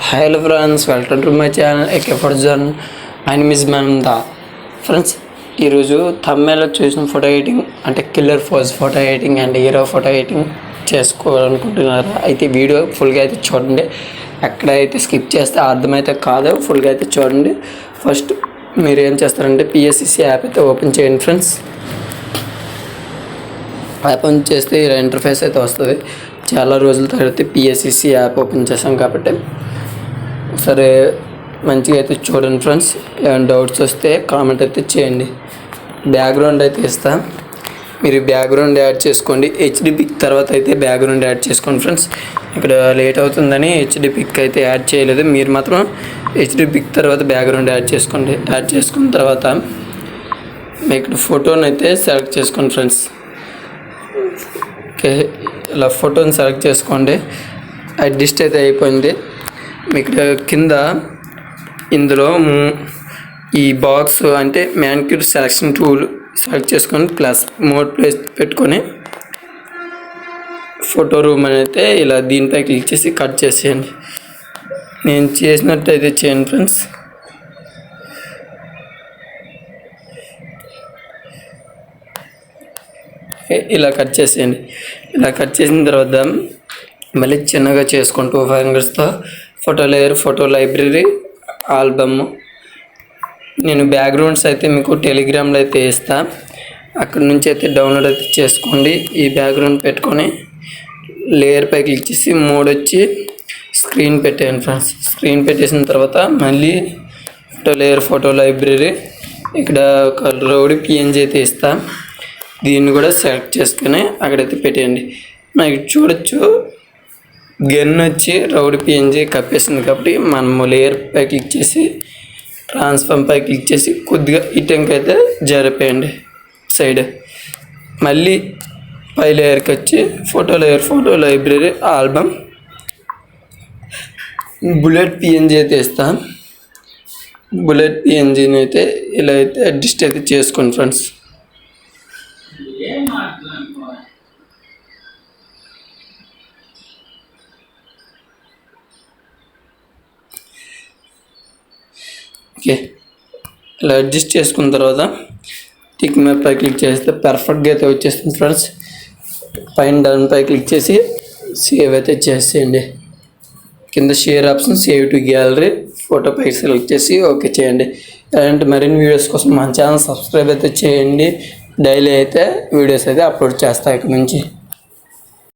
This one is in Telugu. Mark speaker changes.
Speaker 1: Hello friends, welcome to my channel AK4Zone. My name is Mananda. Friends, ఈరోజు థంబ్నెయిల్లో చూసిన ఫోటో ఎడిటింగ్ అంటే killer pose photo editing and hero photo editing చేసుకోవాలనుకుంటున్నారా? అయితే వీడియో ఫుల్గా అయితే చూడండి. ఎక్కడైతే స్కిప్ చేస్తే అర్థమైతే కాదు, ఫుల్గా అయితే చూడండి. ఫస్ట్ మీరు ఏం చేస్తారంటే PSCC యాప్ అయితే ఓపెన్ చేయండి ఫ్రెండ్స్. యాప్ ఓపెన్ చేస్తే ఇలా ఇంటర్ఫేస్ అయితే వస్తుంది. చాలా రోజుల తర్వాత PSCC యాప్ ఓపెన్ చేసాం కాబట్టి సరే మంచిగా అయితే చూడండి ఫ్రెండ్స్. ఏమైనా డౌట్స్ వస్తే కామెంట్ అయితే చేయండి. బ్యాక్గ్రౌండ్ అయితే ఇస్తా, మీరు బ్యాక్గ్రౌండ్ యాడ్ చేసుకోండి. హెచ్డి పిక్ తర్వాత అయితే బ్యాక్గ్రౌండ్ యాడ్ చేసుకోండి ఫ్రెండ్స్. ఇక్కడ లేట్ అవుతుందని హెచ్డి పిక్ అయితే యాడ్ చేయలేదు. మీరు మాత్రం హెచ్డి పిక్ తర్వాత బ్యాక్గ్రౌండ్ యాడ్ చేసుకోండి. యాడ్ చేసుకున్న తర్వాత ఇక్కడ ఫోటోని అయితే సెలెక్ట్ చేసుకోండి ఫ్రెండ్స్. ఓకే, ఇలా ఫోటోని సెలెక్ట్ చేసుకోండి. అడ్జస్ట్ అయితే అయిపోయింది. ఇక్కడ కింద ఇందులో ఈ బాక్స్ అంటే మ్యాన్క్యూర్ సెలెక్షన్ టూల్ సెలెక్ట్ చేసుకొని ప్లస్ మోడ్ ప్లేస్ పెట్టుకొని ఫోటో రూమ్ అని అయితే ఇలా దీనిపై క్లిక్ చేసి కట్ చేసేయండి. నేను చేసినట్టయితే చేయండి ఫ్రెండ్స్. ఇలా కట్ చేసేయండి. ఇలా కట్ చేసిన తర్వాత మళ్ళీ చిన్నగా చేసుకొని 2 ఫింగర్స్తో photo layer, photo library, album. నేను బ్యాక్గ్రౌండ్స్ అయితే మీకు టెలిగ్రామ్లో అయితే ఇస్తాను, అక్కడ నుంచి అయితే డౌన్లోడ్ అయితే చేసుకోండి. ఈ బ్యాక్గ్రౌండ్ పెట్టుకొని లేయర్ పై క్లిక్ చేసి మోడ్ వచ్చి స్క్రీన్ పెట్టేయండి ఫ్రెండ్స్. స్క్రీన్ పెట్టేసిన తర్వాత మళ్ళీ ఫోటో లేయర్, ఫోటో లైబ్రరీ, ఇక్కడ ఒక రౌడీ PNG అయితే ఇస్తాను. దీన్ని కూడా సెలెక్ట్ చేసుకొని అక్కడైతే పెట్టేయండి. మనకి చూడొచ్చు గన్ వచ్చి రౌడీ PNG కప్పేసింది కాబట్టి మనము లేయర్ పై క్లిక్ చేసి ట్రాన్స్ఫార్మ్ పై క్లిక్ చేసి కొద్దిగా ఇటెంకి అయితే జరిపేయండి సైడ్. మళ్ళీ పై లేయర్కి వచ్చి photo layer, photo library, album, bullet PNG అయితే ఇస్తాం. బుల్లెట్ PNGని అయితే ఇలా అయితే అడ్జస్ట్ అయితే చేసుకోండి ఫ్రెండ్స్. ఓకే, ఇలా అడ్జస్ట్ చేసుకున్న తర్వాత టిక్ మ్యాప్ పై క్లిక్ చేస్తే పర్ఫెక్ట్గా అయితే వచ్చేస్తుంది ఫ్రెండ్స్. పైన దానిపై క్లిక్ చేసి సేవ్ అయితే చేసేయండి. కింద share option, save to gallery, photo పై సెలెక్ట్ చేసి ఓకే చేయండి. అలాంటి మరిన్ని వీడియోస్ కోసం మన ఛానల్ సబ్స్క్రైబ్ అయితే చేయండి. డైలీ అయితే వీడియోస్ అయితే అప్లోడ్ చేస్తాను ఇక్కడ నుంచి.